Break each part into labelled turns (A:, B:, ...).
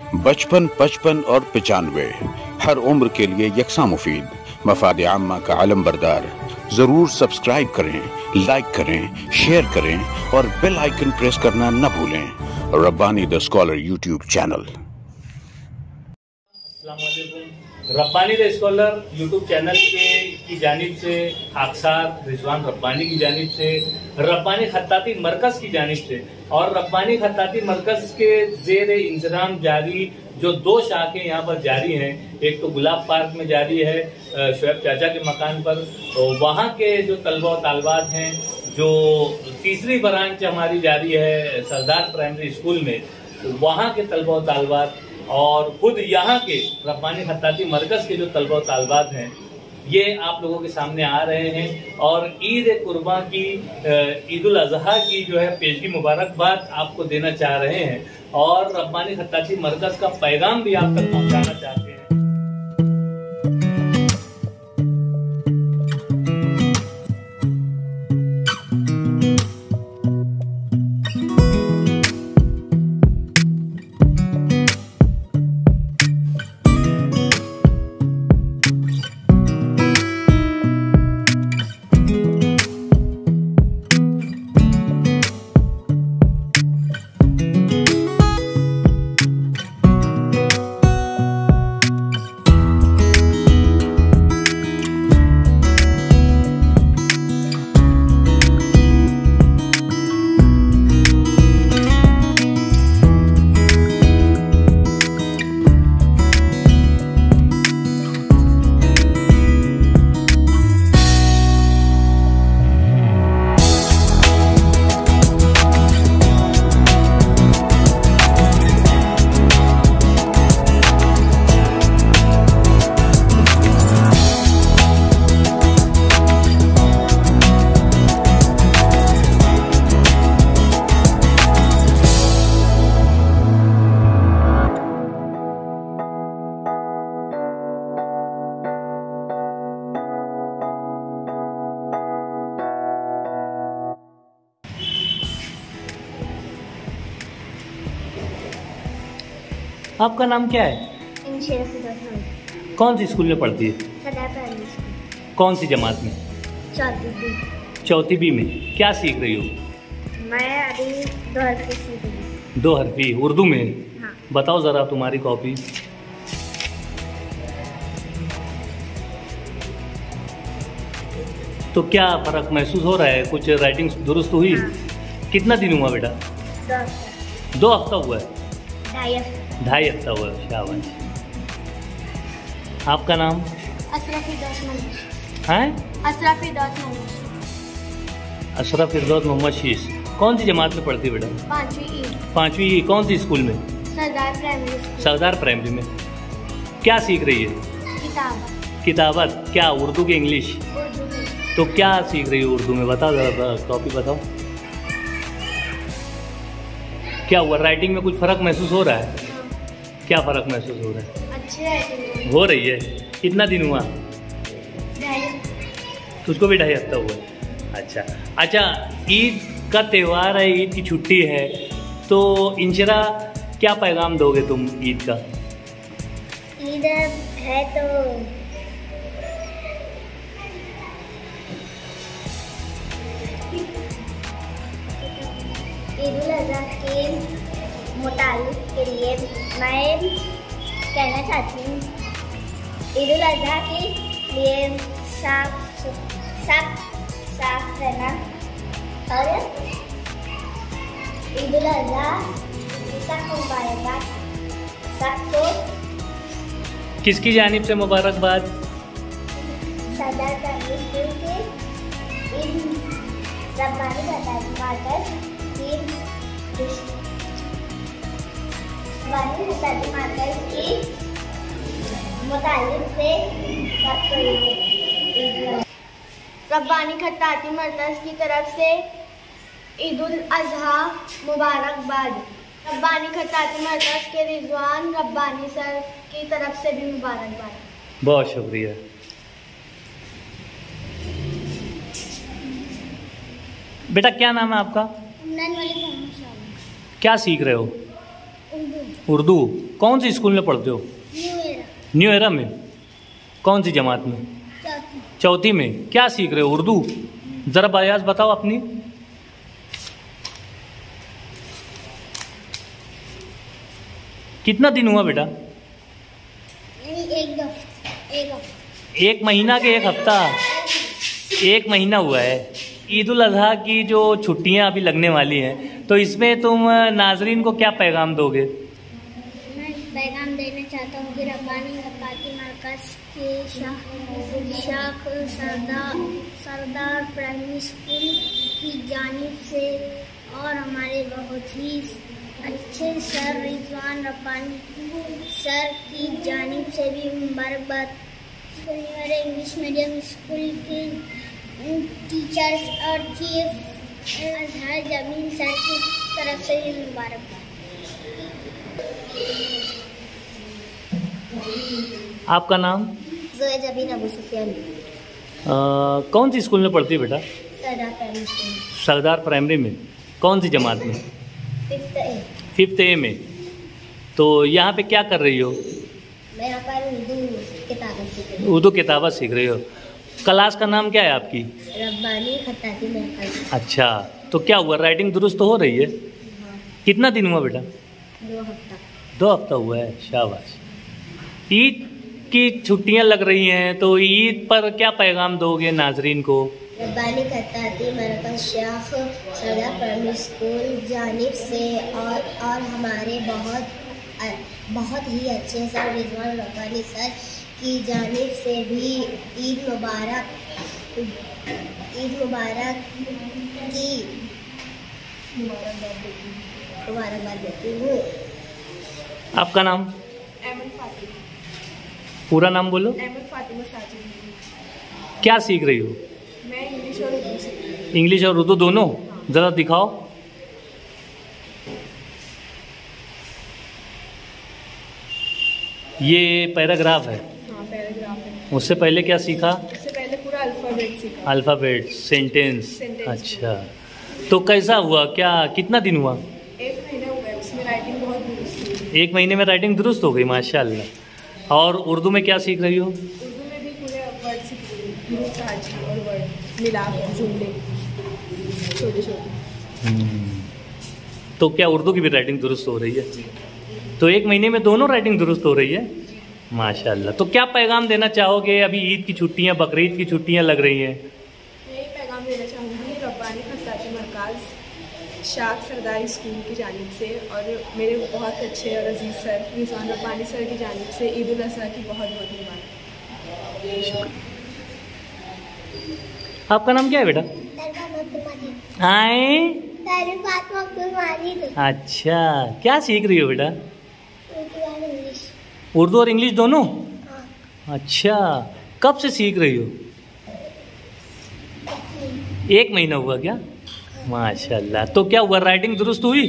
A: 55, 55 और 95 हर उम्र के लिए यकसा मुफीद, मफाद आम्मा का आलम बरदार। जरूर सब्सक्राइब करें, लाइक करें, शेयर करें और बेल आइकन प्रेस करना न भूलें। Rabbani the scholar YouTube channel.
B: Rabbani the scholar YouTube channel की जानिब से आकसार रिजवान रब्बानी की जानिब से, रब्बानी खत्ताती मरकज़ की जानिब से और रब्बानी खत्ताती मरकज़ के ज़ेर इंतज़ाम जारी जो 2 शाखें यहाँ पर जारी हैं, एक तो गुलाब पार्क में जारी है शोएब चाचा के मकान पर, तो वहाँ के जो तलबा और तालबात हैं, जो तीसरी ब्रांच हमारी जारी है सरदार प्राइमरी स्कूल में, वहाँ के तलबा और तालबात और खुद यहाँ के रब्बानी खत्ताती मरकज़ के जो तलबा और तालबात हैं, ये आप लोगों के सामने आ रहे हैं और ईद कुर्बान की ईद उल अज़हा की जो है पेशगी मुबारकबाद आपको देना चाह रहे हैं और रब्बानी खत्ताती मरकज़ का पैगाम भी आप तक पहुँचाना चाहते हैं। आपका नाम क्या है? कौन सी स्कूल में पढ़ती है?
C: सरदार प्राइमरी स्कूल।
B: कौन सी जमात में?
C: चौथी बी
B: में। क्या सीख रही हो?
C: मैं अभी 2 हरफी सीख रही हूँ।
B: 2 हरफी उर्दू में?
C: हाँ।
B: बताओ जरा तुम्हारी कॉपी। तो क्या फर्क महसूस हो रहा है? कुछ राइटिंग दुरुस्त हुई?
C: हाँ।
B: कितना दिन हुआ बेटा?
C: 2
B: हफ्ता हुआ है? 2.5 हफ्ता हुआ है। शाबाश। आपका नाम?
C: अशरफ फिरदौस मोहम्मद।
B: हैं?
C: अशरफ फिरदौस मोहम्मद।
B: अशरफ फिरदौस मोहम्मद शीश। कौन सी जमात में पढ़ती है बेटा? 5वीं ई। कौन सी स्कूल में?
C: सरदार प्राइमरी स्कूल।
B: सरदार प्राइमरी में। क्या सीख रही है? किताबत। क्या उर्दू की इंग्लिश?
C: उर्दू में।
B: तो क्या सीख रही हो उर्दू में? बताओ जरा, कॉपी बताओ। क्या हुआ? राइटिंग में कुछ फ़र्क महसूस हो रहा है?
C: हाँ।
B: क्या फ़र्क महसूस हो रहा है?
C: अच्छी राइटिंग
B: हो रही है। कितना दिन हुआ?
C: 2.5।
B: तुझको भी 2.5 हफ्ता हुआ। अच्छा, ईद का त्यौहार है, ईद की छुट्टी है, तो इंशाल्लाह क्या पैगाम दोगे तुम ईद का?
C: ईद है तो ईद उल अज़हा के मुताल्लिक़ के लिए मैं कहना चाहती हूँ, ईद उल अज़हा के लिए साफ रहना और ईद उल अज़हा सबको मुबारकबाद। सबको
B: किसकी जानिब से मुबारकबाद?
C: सरदार प्राइमरी स्कूल के रब्बानी खत्ताती मरकज़ की मुताल्लिक़ से रब्बानी खत्ताती मरकज़ की तरफ से ईद उल अज़हा मुबारकबाद। रब्बानी खत्ताती मरकज़ के रिजवान रब्बानी सर की तरफ से भी मुबारकबाद।
B: बहुत शुक्रिया। बेटा क्या नाम है आपका?
C: उमरान वाली मोहम्मद।
B: क्या सीख रहे हो? उर्दू। कौन सी स्कूल में पढ़ते हो? न्यू एरा में। कौन सी जमात में? चौथी में। क्या सीख रहे हो? उर्दू। ज़रा बयास बताओ अपनी। कितना दिन हुआ बेटा? एक महीना के एक हफ्ता? एक महीना हुआ है। ईद उल अजहा की जो छुट्टियां अभी लगने वाली हैं, तो इसमें तुम नाजरीन को क्या पैगाम दोगे?
C: मैं पैगाम देना चाहता हूँ कि रब्बानी मरकज़ के शाख सरदार प्राइमरी स्कूल की जानिब से और हमारे बहुत ही अच्छे सर रिजवान रब्बानी सर की जानिब से भी मुबारकबाद। मेरे इंग्लिश मीडियम स्कूल के टीचर्स और चीफ अजहर जमील सर की तरफ से भी मुबारकबाद।
B: आपका नाम?
C: जोया जबीन अबू सुफियान।
B: कौन सी स्कूल में पढ़ती है बेटा?
C: सरदार प्राइमरी स्कूल।
B: सरदार प्राइमरी में। कौन सी जमात में? 5th A में। तो यहाँ पे क्या कर रही हो?
C: मैं यहाँ पर
B: उर्दू किताबत सीख रही हो। क्लास का नाम क्या है आपकी?
C: रब्बानी खत्ताती मरकज़।
B: अच्छा, तो क्या हुआ, राइटिंग दुरुस्त तो हो रही है?
C: हाँ।
B: कितना दिन हुआ बेटा?
C: 2 हफ्ता।
B: 2 हफ्ता हुआ है। शाबाश। ईद की छुट्टियां लग रही हैं, तो ईद पर क्या पैगाम दोगे नाजरीन को?
C: रब्बानी खत्ताती मरकज़ शाख सरदार प्राइमरी स्कूल जानिब से और हमारे बहुत ही अच्छे सर रिजवान रब्बानी सर की जानिब से भी ईद मुबारक की मुबारकबाद देती हूँ।
B: आपका नाम?
D: अहमद फातिमा।
B: पूरा नाम बोलो।
D: अहमद फातिमा साजिद।
B: क्या सीख रही हो?
D: मैं इंग्लिश और उर्दू सीख रही हूँ।
B: इंग्लिश और उर्दू दोनों? ज़रा दिखाओ। ये पैराग्राफ है।
D: हाँ, पैराग्राफ है।
B: उससे पहले क्या सीखा?
D: उससे पहले पूरा अल्फ़ाबेट सीखा।
B: Alphabet, sentence.
D: सेंटेंस।
B: अच्छा, तो कैसा हुआ? क्या कितना दिन हुआ?
D: 1 महीना हुआ है। उसमें राइटिंग बहुत दुरुस्त हुई।
B: 1 महीने में राइटिंग दुरुस्त हो गई, माशाल्लाह। और उर्दू में क्या सीख रही हो?
D: उर्दू में भी पूरे वर्ड सीख रही हूँ, ह्रूफ ताजी और वर्ड मिला जुमले छोटे छोटे।
B: तो क्या उर्दू की भी राइटिंग दुरुस्त हो रही है? तो 1 महीने में दोनों राइटिंग दुरुस्त हो रही है, माशाल्लाह। तो क्या पैगाम देना चाहोगे? अभी ईद की छुट्टियां, बकरीद की छुट्टियां लग रही हैं।
D: यही पैगाम देना चाहूँगी रब्बानी खत्ताती मरकज़ शाख सरदारी स्कूल की जानिब से और मेरे बहुत अच्छे और अजीज़ सर रिजवान रब्बानी सर की जानिब से ईद उल अज़हा की बहुत बहुत मुबारक।
B: आपका नाम क्या है बेटा? आए। अच्छा, क्या सीख रही हो बेटा? उर्दू और इंग्लिश दोनों?
C: हाँ।
B: अच्छा, कब से सीख रही हो? 1 महीना हुआ क्या? माशाल्लाह। तो क्या हुआ, राइटिंग दुरुस्त हुई?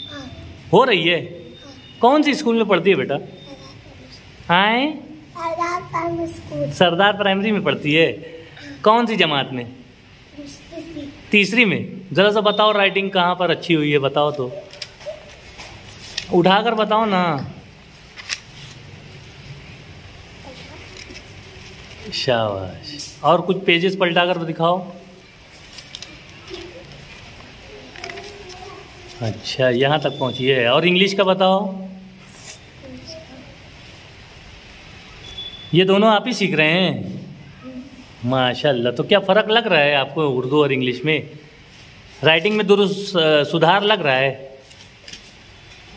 C: हाँ।
B: हो रही है? कौन सी स्कूल में पढ़ती है बेटा? आए। सरदार प्राइमरी में पढ़ती है। कौन सी जमात में? 3री में। ज़रा सा बताओ, राइटिंग कहाँ पर अच्छी हुई है, बताओ तो। उठाकर बताओ ना। शाबाश। और कुछ पेजेस पलटाकर दिखाओ। अच्छा, यहाँ तक पहुँची है। और इंग्लिश का बताओ। ये दोनों आप ही सीख रहे हैं, माशाल्लाह। तो क्या फ़र्क लग रहा है आपको उर्दू और इंग्लिश में? राइटिंग में दुरुस्त सुधार लग रहा है?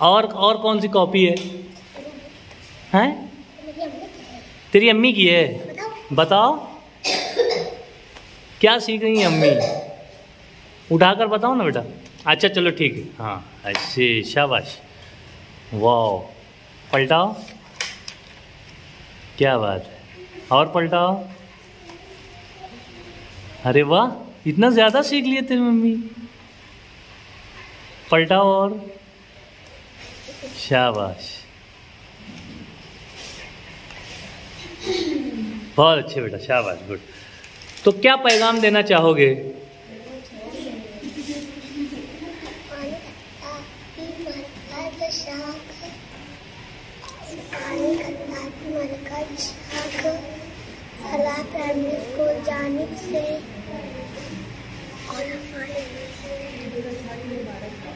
B: और कौन सी कॉपी है? हैं? तेरी अम्मी की है? बताओ क्या सीख रही हैं अम्मी? उठाकर बताओ ना बेटा। अच्छा चलो ठीक है। हाँ अच्छे, शाबाश, वाह। पलटाओ, क्या बात है। और पलटाओ। अरे वाह, इतना ज़्यादा सीख लिए तेरी मम्मी। पलटाओ और, शाबाश, बहुत अच्छे बेटा, शाबाश, गुड। तो क्या पैगाम देना चाहोगे?
C: शाख मरकज सरदार प्राइमरी स्कूल जानिब से और हमारे ईद उल अज़हा की मुबारकबाद।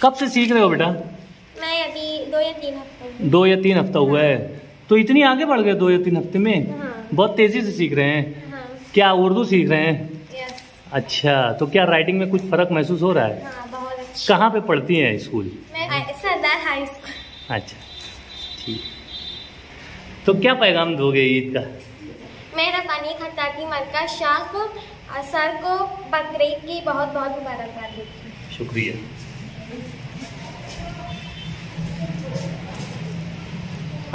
B: कब से सीख रहे हो बेटा?
C: मैं अभी 2 या 3 हफ्ते
B: 2 या 3 हफ्ता हुआ है, तो इतनी आगे बढ़ गए 2 या 3 हफ्ते में?
C: हाँ।
B: बहुत तेजी से सीख रहे हैं।
C: हाँ।
B: क्या उर्दू सीख रहे हैं?
C: यस।
B: अच्छा, तो क्या राइटिंग में कुछ फर्क महसूस हो रहा है?
C: हाँ, बहुत अच्छा।
B: कहाँ पे पढ़ती हैं स्कूल?
C: मैं सरदार हाई स्कूल।
B: अच्छा, ठीक। तो क्या पैगाम दोगे ईद का?
C: मैं रब्बानी खत्ताती मरकज शाख सर को बकरीद की बहुत बहुत मुबारकबाद देती हूँ।
B: शुक्रिया।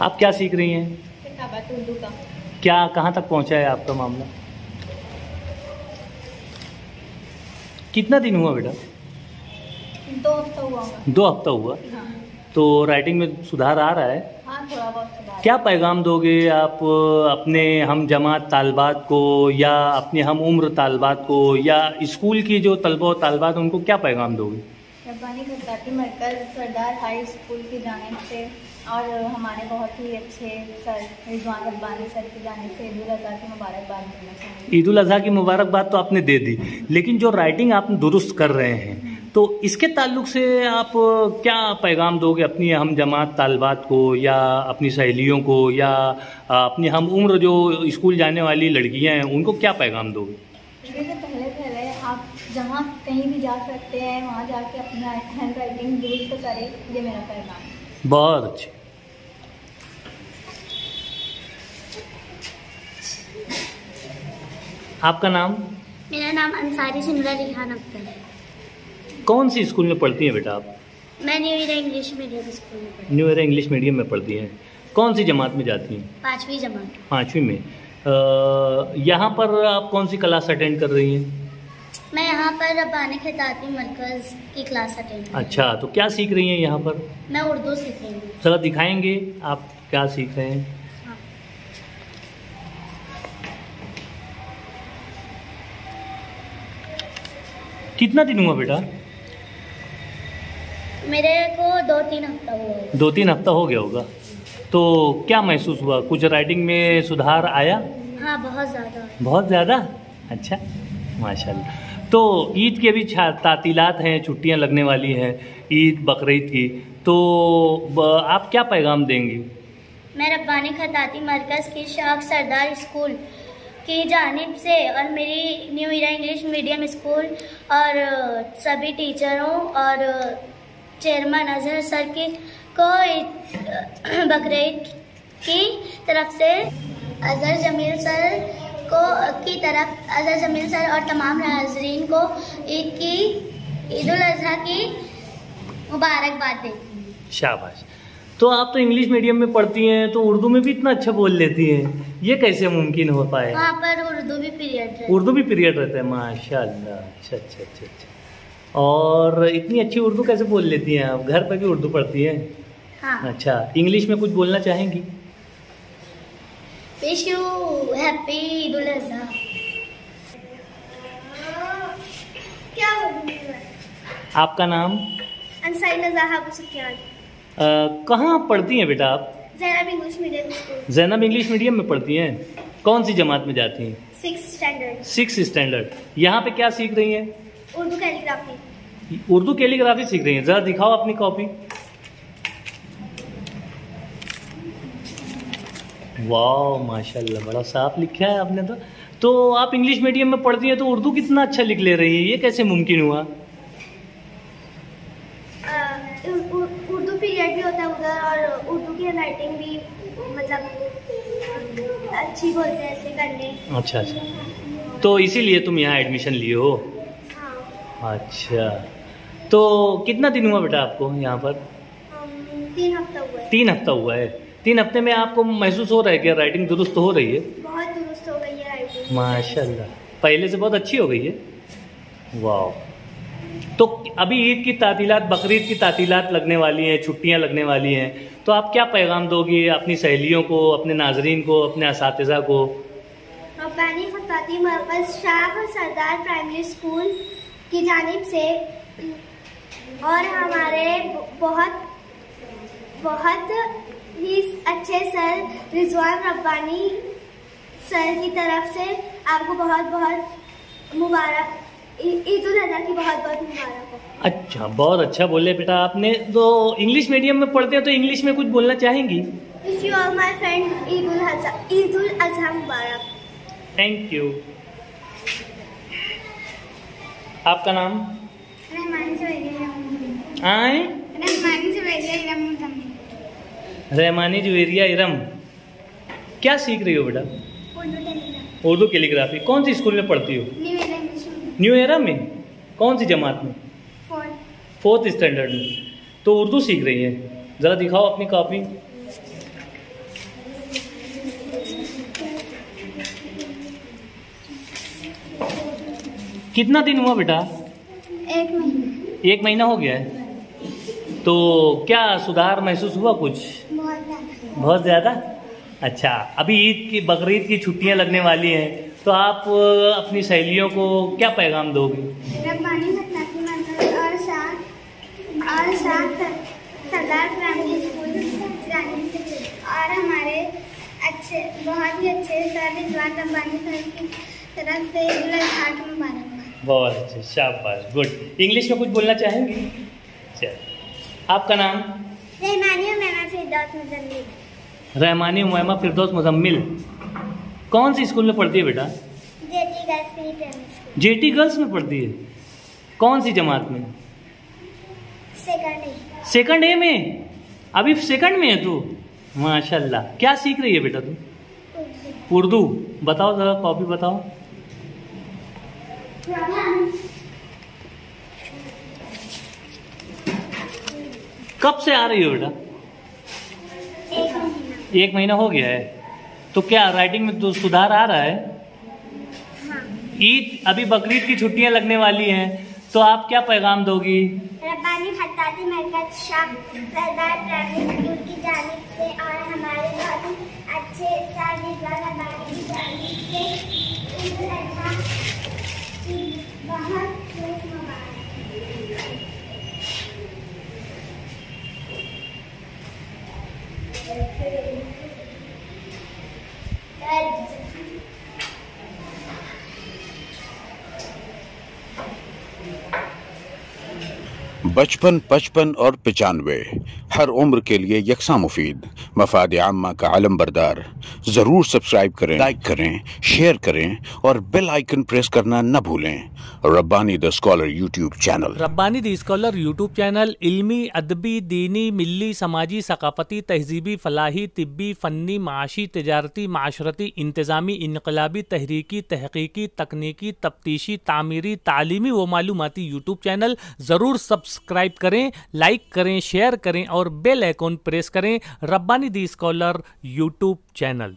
B: आप क्या सीख रही हैं?
D: किताबत उर्दू का।
B: क्या कहाँ तक पहुँचा है आपका मामला? कितना दिन हुआ बेटा?
D: 2 हफ्ता हुआ होगा।
B: 2 हफ्ता हुआ।
D: हाँ।
B: तो राइटिंग में सुधार आ रहा है?
D: हाँ, थोड़ा बहुत सुधार।
B: क्या पैगाम दोगे आप अपने हम जमात तालबात को या अपने हम उम्र तालबात को या स्कूल की जो तलबा और तालबात उनको क्या पैगाम दोगे?
D: रब्बानी खत्ताती मरकज सरदार हाई स्कूल की जानिब से और हमारे बहुत ही अच्छे सर रिजवान रब्बानी सर की जानिब से ईद उल अज़हा की मुबारकबाद देना चाहूँगी।
B: ईद उल अज़हा की मुबारकबाद तो आपने दे दी, लेकिन जो राइटिंग आप दुरुस्त कर रहे हैं तो इसके ताल्लुक से आप क्या पैगाम दोगे अपनी हम जमात तालबात को या अपनी सहेलियों को या अपनी हम उम्र जो स्कूल जाने वाली लड़कियां हैं उनको क्या पैगाम दोगे?
D: इससे पहले आप जहाँ कहीं भी जा सकते हैं वहाँ जाके अपना हैंड राइटिंग दुरुस्त करें, ये मेरा पैगाम है।
B: बहुत अच्छे। आपका नाम?
C: मेरा नाम अंसारी सिमरा रिहान अख्तर है।
B: कौन सी स्कूल में पढ़ती हैं बेटा आप?
C: मैं new era English medium school में पढ़ती
B: न्यू ईरा इंग्लिश मीडियम में पढ़ती हैं। कौन सी जमात में जाती हैं?
C: हूँ, 5वीं जमात।
B: 5वीं में। यहाँ पर आप कौन सी क्लास अटेंड कर रही हैं?
C: मैं यहाँ पर रब्बानी खत्ताती मरकज की क्लास अटेंड।
B: अच्छा, तो क्या सीख रही हैं यहाँ पर?
C: मैं उर्दू सीख रही हूँ।
B: जरा दिखाएंगे आप क्या सीख रहे हैं?
C: हाँ।
B: कितना दिन हुआ बेटा?
C: मेरे को 2-3 हफ्ता हुआ है।
B: 2-3 हफ्ता हो गया होगा। तो क्या महसूस हुआ? कुछ राइटिंग में सुधार आया?
C: हाँ, बहुत ज़्यादा।
B: बहुत ज़्यादा? अच्छा, माशाल्लाह। तो ईद के भी तातीलात हैं, छुट्टियां लगने वाली हैं ईद बकरीद की, तो आप क्या पैगाम देंगी?
C: मैं रब्बानी खत्ताती मरकज़ की शाख सरदार स्कूल की जानिब से और मेरी new era English medium school और सभी टीचरों और चेयरमैन अजहर सर की को बकरीद की तरफ से अजहर जमील सर को की तरफ अजहर जमील सर और तमाम नाज़रीन को ईद उल अज़हा की मुबारकबाद देती हूँ।
B: शाबाश। तो आप तो इंग्लिश मीडियम में पढ़ती हैं तो उर्दू में भी इतना अच्छा बोल लेती हैं, ये कैसे मुमकिन हो पाए?
C: वहाँ पर उर्दू भी पीरियड रहता है।
B: उर्दू भी पीरियड रहता है? माशाल्लाह। अच्छा अच्छा अच्छा अच्छा। और इतनी अच्छी उर्दू कैसे बोल लेती हैं आप? घर पर भी उर्दू पढ़ती हैं?
C: हाँ।
B: अच्छा, इंग्लिश में कुछ बोलना चाहेंगी?
C: Wish you happy Eid ul Azha. क्या
B: आपका नाम?
C: अंसारी नज़ाहा अबू सुफियान।
B: कहाँ पढ़ती हैं बेटा आप?
C: Zainab English medium school.
B: Zainab English medium में पढ़ती हैं। कौन सी जमात में जाती हैं?
C: 6th standard.
B: 6th standard. यहाँ पे क्या सीख रही हैं?
C: उर्दू कैलीग्राफी।
B: उर्दू कैलीग्राफी सीख रही हैं। ज़रा दिखाओ अपनी कॉपी। वाह, माशाल्लाह, बड़ा साफ लिखा है आपने तो आप इंग्लिश मीडियम में पढ़ती हैं तो उर्दू कितना अच्छा लिख ले रही है, ये कैसे मुमकिन हुआ?
C: उर्दू पीरियड भी होता है उधर और उर्दू की राइटिंग भी मतलब अच्छी बोलते हैं ऐसे करने।
B: अच्छा अच्छा, तो इसीलिए तुम यहाँ एडमिशन लिए हो?
C: हाँ।
B: अच्छा, तो कितना दिन हुआ बेटा आपको यहाँ पर?
C: 3 हफ्ता हुआ है।
B: 3 हफ्ता हुआ है। 3 हफ्ते में आपको महसूस हो रहा है कि राइटिंग दुरुस्त हो रही है?
C: बहुत दुरुस्त हो गई है राइटिंग।
B: माशाल्लाह, पहले से बहुत अच्छी हो गई है। वाह। तो अभी ईद की तातीलात, बकरीद की तातीलात लगने वाली हैं, छुट्टियां लगने वाली हैं, तो आप क्या पैगाम दोगी अपनी सहेलियों को, अपने नाजरीन को, अपने असातिज़ा को?
C: रब्बानी खत्ताती मरकज़ शाख सरदार प्राइमरी स्कूल की जानिब से और हमारे बहुत बहुत ही अच्छे सर रिजवान रब्बानी सर की तरफ से आपको बहुत बहुत मुबारक, ईद उल अज़हा की बहुत बहुत मुबारक हो।
B: अच्छा, बहुत अच्छा बोले बेटा आपने। तो इंग्लिश मीडियम में पढ़ते हैं तो इंग्लिश में कुछ बोलना चाहेंगी?
C: Wish you all my friend Eid ul Azha Mubarak.
B: Thank you. आपका नाम?
C: रहमानी जुवेरिया।
B: आए?
C: रहमानी जुवेरिया इरम।
B: रहमानी जुवेरिया इरम। क्या सीख रही हो बेटा? उर्दू कैलीग्राफी। कौन सी स्कूल में पढ़ती हो? न्यू एरा में। कौन सी जमात में? फोर्थ स्टैंडर्ड में। तो उर्दू सीख रही है। ज़रा दिखाओ अपनी कॉपी। कितना दिन हुआ बेटा?
C: 1 महीना।
B: 1 महीना हो गया है। तो क्या सुधार महसूस हुआ कुछ? बहुत ज़्यादा। अच्छा, अभी ईद की बकरीद की छुट्टियां लगने वाली हैं, तो आप अपनी सहेलियों को क्या पैगाम दोगे?
C: रब्बानी खत्ताती मरकज़ और शाख सरदार प्राइमरी स्कूल जाने से और हमारे बहुत ही अच्छे सर रिजवान रब्बानी सर की तरफ से ईद उल अज़हा की मुबारकबाद।
B: बहुत अच्छे, शाबाश, गुड। इंग्लिश में कुछ बोलना चाहेंगी? चल, आपका नाम?
C: रहमानी उमैमा फिरदौस मुज़म्मिल।
B: रहमानी उमैमा फिरदौस मुज़म्मिल। कौन सी स्कूल में पढ़ती है बेटा?
C: Jetty girls pre primary school.
B: Jetty girls में पढ़ती है। कौन सी जमात में? सेकंड ए में। अभी सेकंड में है तू? माशाल्लाह। क्या सीख रही है बेटा तू? उर्दू। बताओ जरा, कॉपी बताओ। कब से आ रही हो बेटा? 1 महीना हो गया है। तो क्या राइटिंग में तो सुधार आ रहा है? ईद, अभी बकरीद की छुट्टियां लगने वाली हैं, तो आप क्या पैगाम दोगी?
C: रब्बानी खत्ताती मरकज़ शाख सरदार प्राइमरी स्कूल की जानिब से और हमारे बहुत ही अच्छे सर रिजवान रब्बानी की जानिब से ईद उल अज़हा की बहुत बहुत मुबारक।
A: बचपन, 55 और 95 हर उम्र के लिए यकसा मुफीद। मफाद आम्मा का आलम बरदार। ज़रूर सब्सक्राइब करें, लाइक करें, शेयर करें और बेल आइकन प्रेस करना न भूलें। Rabbani the scholar YouTube channel.
B: Rabbani the scholar YouTube channel इल्मी, अदबी, दीनी, मिल्ली, समाजी, सकाफती, तहजीबी, फलाही, तिब्बी, फ़न्नी, माशी, तिजारती, माशरती, इंतज़ामी, इनकलाबी, तहरीकी, तहकीकी, तकनीकी, तफ्तीशी, तामीरी, तालीमी व मालूमाती यूट्यूब चैनल। ज़रूर सब्सक्राइब करें, लाइक करें, शेयर करें और बेल आइकन प्रेस करें। Rabbani the scholar YouTube channel.